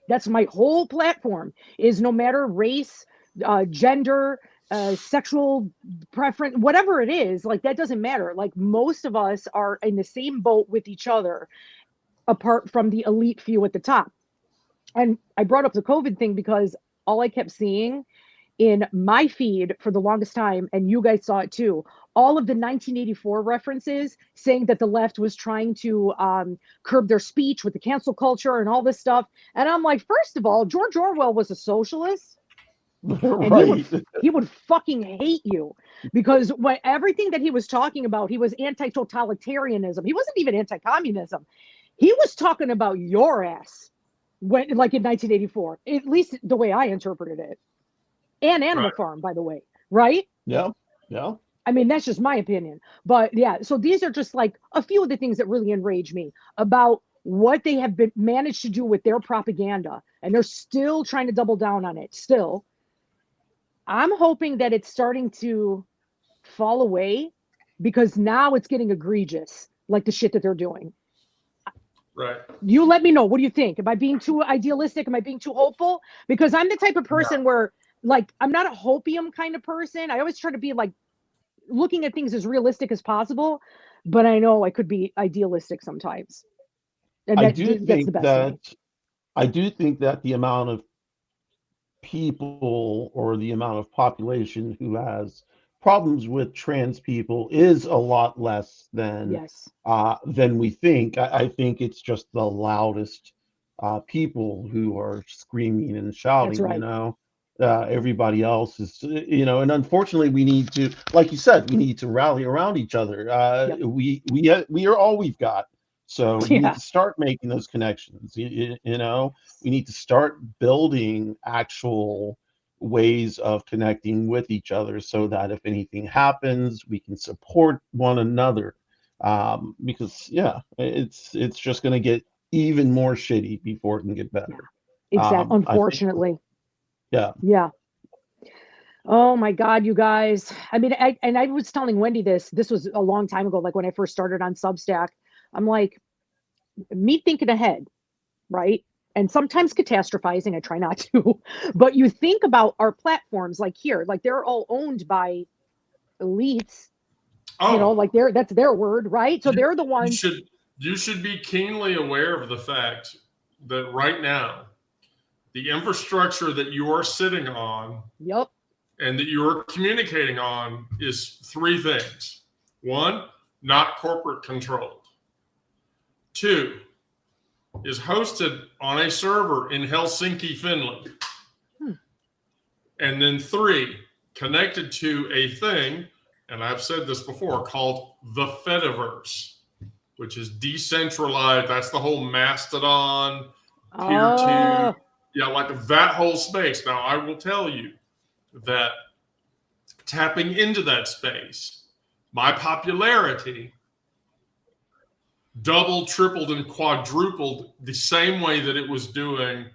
That's my whole platform, is no matter race, gender, sexual preference, whatever it is, like that doesn't matter. Like most of us are in the same boat with each other, apart from the elite few at the top. And I brought up the COVID thing because all I kept seeing in my feed for the longest time, and you guys saw it too, all of the 1984 references saying that the left was trying to curb their speech with the cancel culture and all this stuff. And I'm like, first of all, George Orwell was a socialist. And Right. he would fucking hate you, because everything that he was talking about, he was anti-totalitarianism. He wasn't even anti-communism. He was talking about your ass when, like in 1984, at least the way I interpreted it. And Animal Farm, by the way, right? Yeah. Yeah. I mean, that's just my opinion. But yeah, so these are just like a few of the things that really enrage me about what they have been managed to do with their propaganda. And they're still trying to double down on it. Still, I'm hoping that it's starting to fall away, because now it's getting egregious, like the shit that they're doing. Right. You let me know. What do you think? Am I being too idealistic? Am I being too hopeful? Because I'm the type of person where, like, I'm not a hopium kind of person. I always try to be like looking at things as realistic as possible, but I know I could be idealistic sometimes. And I that's do the think best of me. that the amount of people, or the amount of population who has problems with trans people, is a lot less than Yes. than we think. I think it's just the loudest people who are screaming and shouting. That's right. Everybody else is, and unfortunately, we need to, like you said, we need to rally around each other. Yep. We are all we've got. So we need Yeah. to start making those connections. We need to start building actual ways of connecting with each other, so that if anything happens, we can support one another. Because it's just going to get even more shitty before it can get better. Exactly. I think, Unfortunately. yeah. Yeah. Oh my God, you guys. I mean, I was telling Wendy this was a long time ago, like when I first started on Substack. I'm like, me thinking ahead, right? and sometimes catastrophizing, I try not to, but you think about our platforms like here, like they're all owned by elites, you know, Oh, like that's their word, right? So they're the you ones. should be keenly aware of the fact that right now, the infrastructure that you are sitting on Yep. and that you're communicating on is three things. One, not corporate controlled. Two, is hosted on a server in Helsinki, Finland. And then three, connected to a thing, and I've said this before, called the Fediverse, which is decentralized. That's the whole Mastodon, Peer 2, yeah, like that whole space. Now, I will tell you that tapping into that space, my popularity doubled, tripled, and quadrupled the same way that it was doing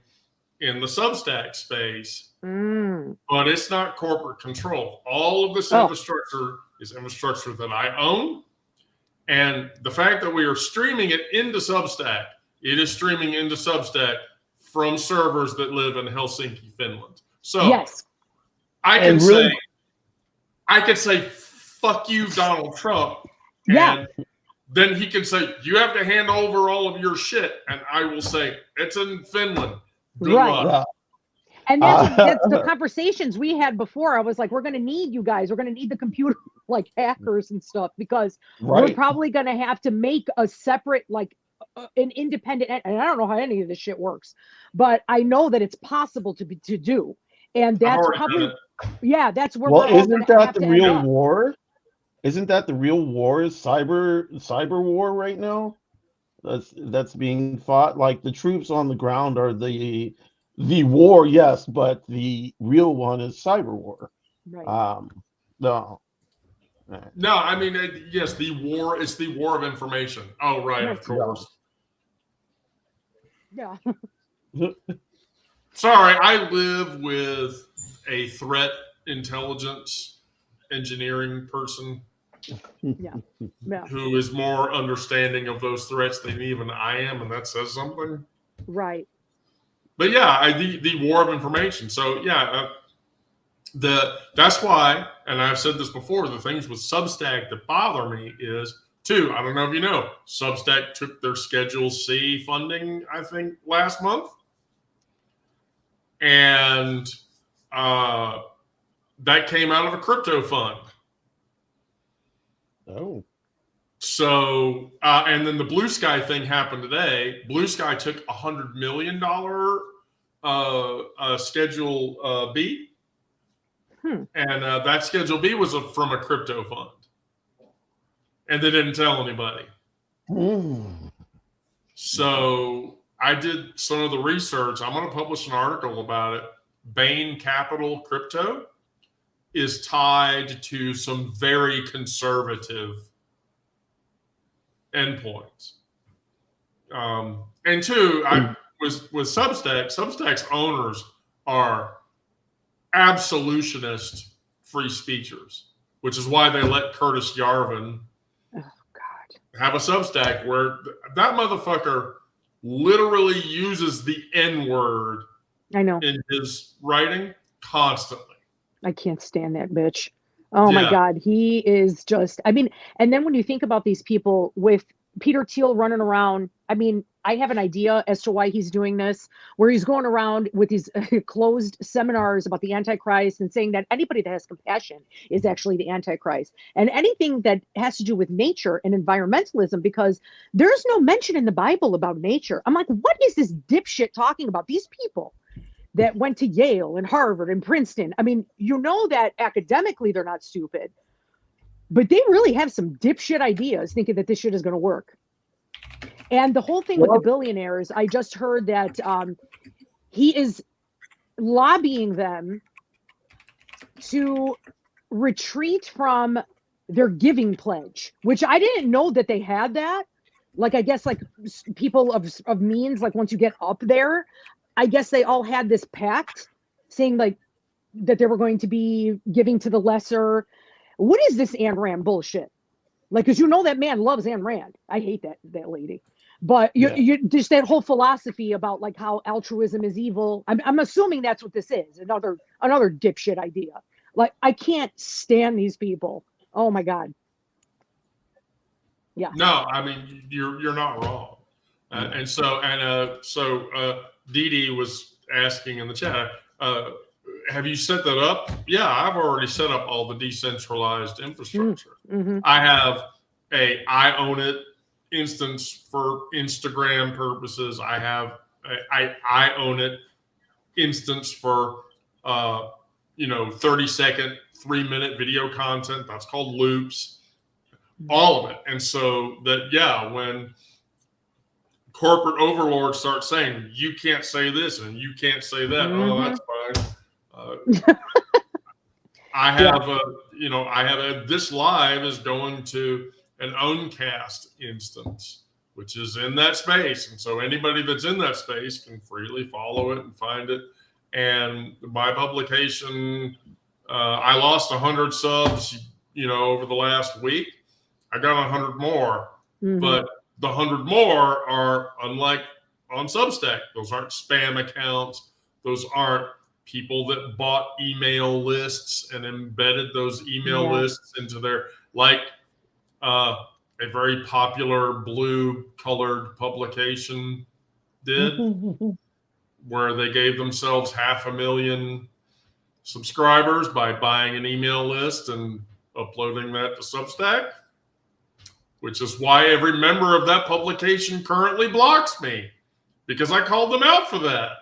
in the Substack space. But it's not corporate control. All of this infrastructure is infrastructure that I own. And the fact that we are streaming it into Substack, it is streaming into Substack from servers that live in Helsinki, Finland. So yes, I could say, fuck you, Donald Trump. Yeah. And then he can say, you have to hand over all of your shit. And I will say, it's in Finland. Good Right. luck. And that's the conversations we had before. I was like, we're going to need you guys. We're going to need the computer, like hackers and stuff, because we're probably going to have to make a separate, like an independent, and I don't know how any of this shit works, but I know that it's possible to do. And that's probably, yeah, that's where well, we're all isn't gonna that have the to real end up. war? Isn't that the real war? Is cyber war right now? That's being fought. Like the troops on the ground are the war, yes, but the real one is cyber war. Right. No. No, I mean, yes, the war is the war of information. Oh, right, of course. Yeah. Sorry, I live with a threat intelligence engineering person Yeah. who is more understanding of those threats than even I am, and that says something. Right. But yeah, the war of information. So yeah, that's why, and I've said this before, the things with Substack that bother me is, two, I don't know if you know, Substack took their Schedule C funding, I think, last month. And that came out of a crypto fund. Oh. So, and then the Blue Sky thing happened today. Blue Sky took $100 million Schedule B. And that Schedule B was from a crypto fund. And they didn't tell anybody. So I did some of the research. I'm going to publish an article about it. Bain Capital Crypto is tied to some very conservative endpoints. And two, with Substack, Substack's owners are absolutionist free speechers, which is why they let Curtis Yarvin have a Substack where that motherfucker literally uses the N-word in his writing constantly. I can't stand that bitch. Oh my God. He is just, I mean, and then when you think about these people with Peter Thiel running around, I mean, I have an idea as to why he's doing this, where he's going around with these closed seminars about the Antichrist and saying that anybody that has compassion is actually the Antichrist, and anything that has to do with nature and environmentalism, because there's no mention in the Bible about nature. I'm like, what is this dipshit talking about? These people that went to Yale and Harvard and Princeton. I mean, you know that academically they're not stupid, but they really have some dipshit ideas thinking that this shit is going to work. And the whole thing with the billionaires, I just heard that he is lobbying them to retreat from their giving pledge, which I didn't know that they had that. Like, I guess like people of means, like once you get up there, I guess they all had this pact saying like that they were going to be giving to the lesser. What is this Ayn Rand bullshit? Like, because you know that man loves Ayn Rand. I hate that lady. But Yeah. you just that whole philosophy about like how altruism is evil. I'm assuming that's what this is. Another dipshit idea. Like I can't stand these people. Oh my God. Yeah. No, I mean you're not wrong. And so Dee Dee was asking in the chat, have you set that up? Yeah, I've already set up all the decentralized infrastructure. Mm-hmm. I have I own it instance for Instagram purposes. I have I own it instance for 30-second, 3-minute video content. That's called loops. All of it. And so that when corporate overlords start saying you can't say this and you can't say that, oh, that's fine. I have this live is going to an Owncast instance, which is in that space. And so anybody that's in that space can freely follow it and find it. And my publication, I lost 100 subs, over the last week. I got 100 more, but the 100 more are unlike on Substack. Those aren't spam accounts. Those aren't people that bought email lists and embedded those email lists into their, like a very popular blue colored publication did, where they gave themselves 500,000 subscribers by buying an email list and uploading that to Substack, which is why every member of that publication currently blocks me, because I called them out for that.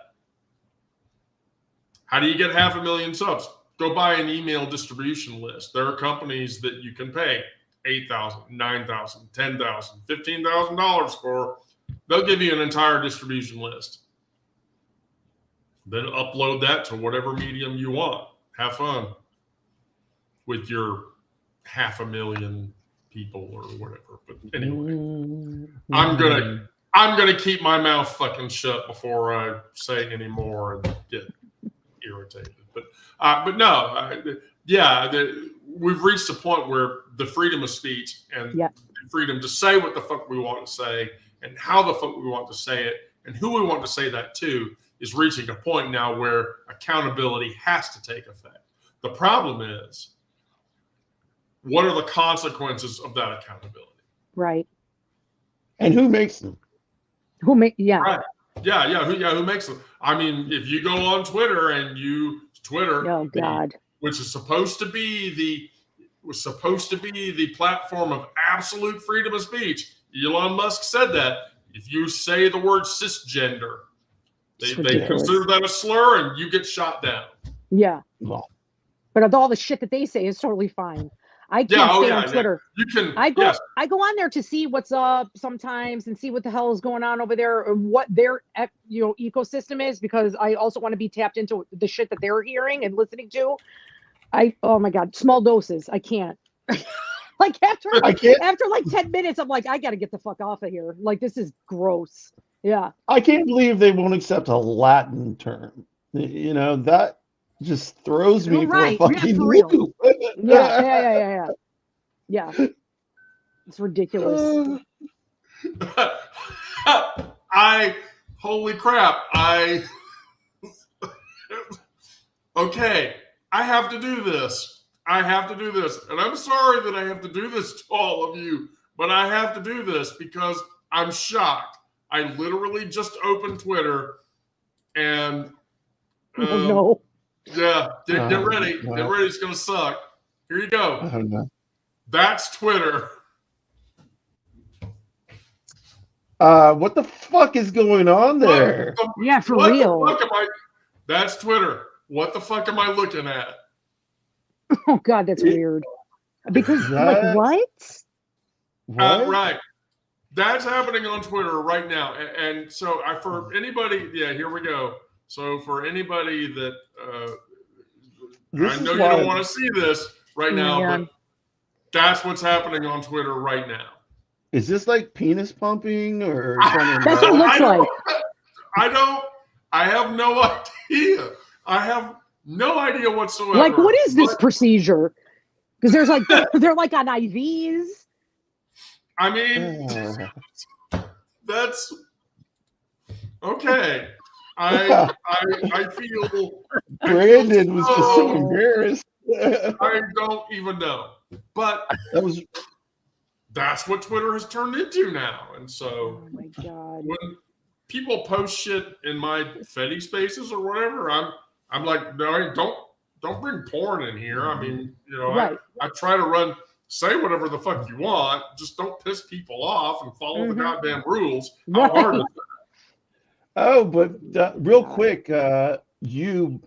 How do you get 500,000 subs? Go buy an email distribution list. There are companies that you can pay $8,000, $9,000, $10,000, $15,000 for. They'll give you an entire distribution list. Then upload that to whatever medium you want. Have fun with your 500,000 people or whatever. But anyway, I'm gonna keep my mouth fucking shut before I say any more and get irritated. But no, we've reached a point where the freedom of speech and the freedom to say what the fuck we want to say and how the fuck we want to say it and who we want to say that to is reaching a point now where accountability has to take effect. The problem is, what are the consequences of that accountability? Right. And who makes them? Right. Who makes them? I mean, if you go on Twitter and Twitter, which is supposed to be the platform of absolute freedom of speech. Elon Musk said that if you say the word cisgender, they consider that a slur and you get shot down. Yeah. Well, but all the shit that they say is totally fine. I can't stay on Twitter. You can. I go on there to see what's up sometimes and see what the hell is going on over there or what their ecosystem is, because I also want to be tapped into the shit that they're hearing and listening to. Oh my God, small doses. I can't. Like after like 10 minutes, I'm like, I got to get the fuck off of here. Like this is gross. Yeah. I can't believe they won't accept a Latin term. That just throws me for a fucking loop. Yeah. It's ridiculous. Holy crap. Okay. I have to do this. And I'm sorry that I have to do this to all of you, but I have to do this because I'm shocked. I literally just opened Twitter and no. Yeah, get ready. Get ready. It's going to suck. Here you go. Oh, no. That's Twitter. What the fuck is going on there? For real. That's Twitter. What the fuck am I looking at? Oh God, that's weird. Because what? Right. That's happening on Twitter right now. And so for anybody, here we go. So for anybody that I know you don't want to see this right now, but that's what's happening on Twitter right now. Is this like penis pumping or something? That's what it looks like. I have no idea. I have no idea whatsoever. Like, what is this procedure? Because there's like they're like on IVs. I mean, That's okay. I feel Brandon was just so so- embarrassed. I don't even know. But That was that's what Twitter has turned into now. And so Oh my god. when people post shit in my Fetty spaces or whatever, I'm like, no, don't bring porn in here. I mean, you know, Right. I try to say whatever the fuck you want. Just don't piss people off and follow the goddamn rules. How Right. hard is that? Oh, but real quick, you,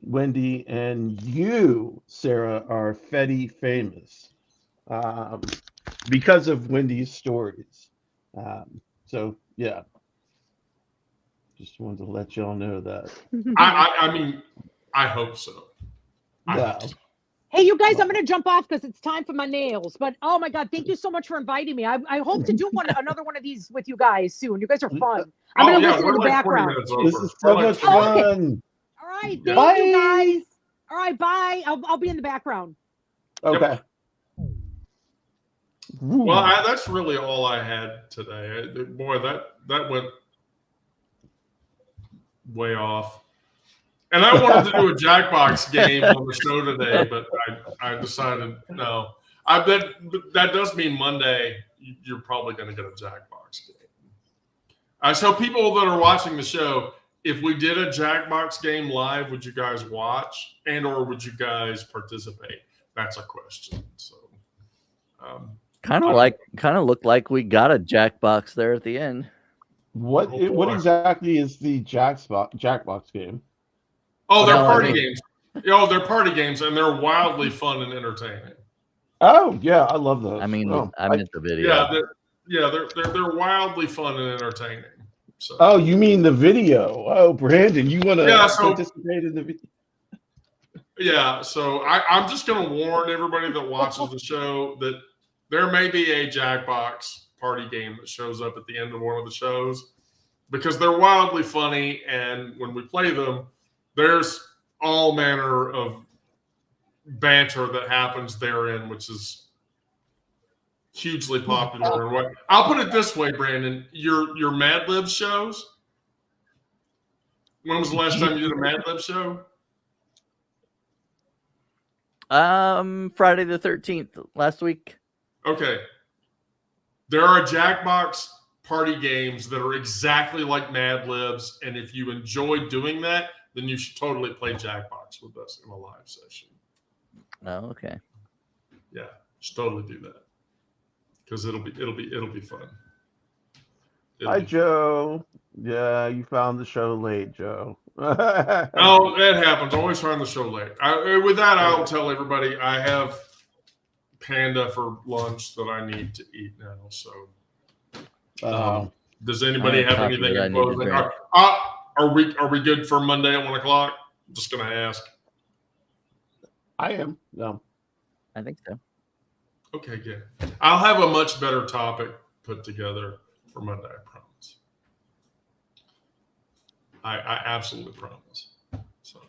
Wendy, and you, Sarah, are Fetty famous because of Wendy's stories. So yeah, just wanted to let y'all know that. I mean, I hope so. I Yeah. hope so. Hey, you guys, I'm going to jump off because it's time for my nails. But oh my God, thank you so much for inviting me. I hope to do another one of these with you guys soon. You guys are fun. I'm going to listen we're in the like 20 background. minutes This over. is so We're much 20 minutes. fun. All right, Yeah. thank you guys. All right, bye. I'll be in the background. Okay. Well, that's really all I had today. Boy, that went way off. And I wanted to do a Jackbox game on the show today, but I decided no. I bet that does mean Monday you're probably going to get a Jackbox game. So people that are watching the show, if we did a Jackbox game live, would you guys watch or would you guys participate? That's a question. So, Kind of looked like we got a Jackbox there at the end. What Oh, what boy. exactly is the Jackbox game? oh, they're Well, party I mean- games. They're party games, and they're wildly fun and entertaining. Oh yeah, I love those. I mean, oh, I meant the video. They're wildly fun and entertaining. So. oh, you mean the video? Oh, Brandon, you want to So- participate in the video? Yeah, so I'm just going to warn everybody that watches the show that there may be a Jackbox party game that shows up at the end of one of the shows because they're wildly funny, and when we play them, there's all manner of banter that happens therein, which is hugely popular. I'll put it this way, Brandon: your Mad Libs shows. When was the last time you did a Mad Libs show? Friday the 13th last week. Okay. There are Jackbox party games that are exactly like Mad Libs, and if you enjoy doing that, then you should totally play Jackbox with us in a live session. Oh, okay. Yeah, should totally do that because it'll be fun. Hi, Joe. Yeah, you found the show late, Joe. Oh, that happens. Always find the show late. With that, I'll tell everybody I have Panda for lunch that I need to eat now. So, does anybody have Copy anything that I in need to closing? drink. Are we good for Monday at 1:00? I'm just gonna ask. I am. No. I think so. Okay, good. I'll have a much better topic put together for Monday, I promise. I absolutely promise. So,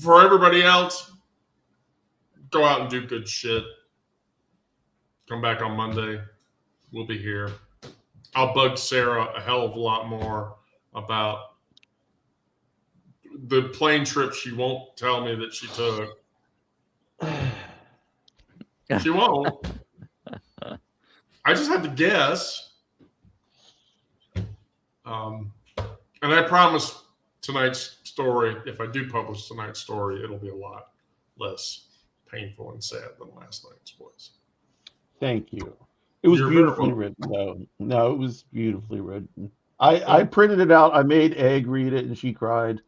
for everybody else, go out and do good shit. Come back on Monday. We'll be here. I'll bug Sarah a hell of a lot more about the plane trip she won't tell me that she took. She won't. I just have to guess. And I promise tonight's story, if I do publish tonight's story, it'll be a lot less painful and sad than last night's was. Thank you. It was You're very beautifully welcome. written. No, it was beautifully written. I printed it out. I made Egg read it, and she cried.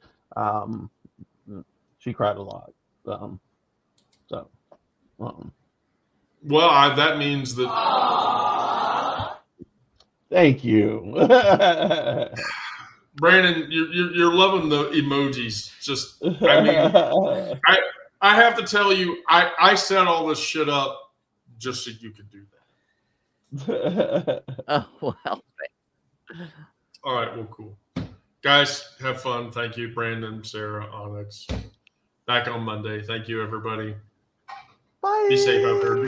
She cried a lot. Well, that means that Thank you. Brandon, you're loving the emojis. Just, I mean, I have to tell you, I set all this shit up just so you could do that. Oh, well. All right, well, cool. Guys, have fun. Thank you, Brandon, Sarah, Onyx. Back on Monday. Thank you, everybody. Bye. Be safe out there.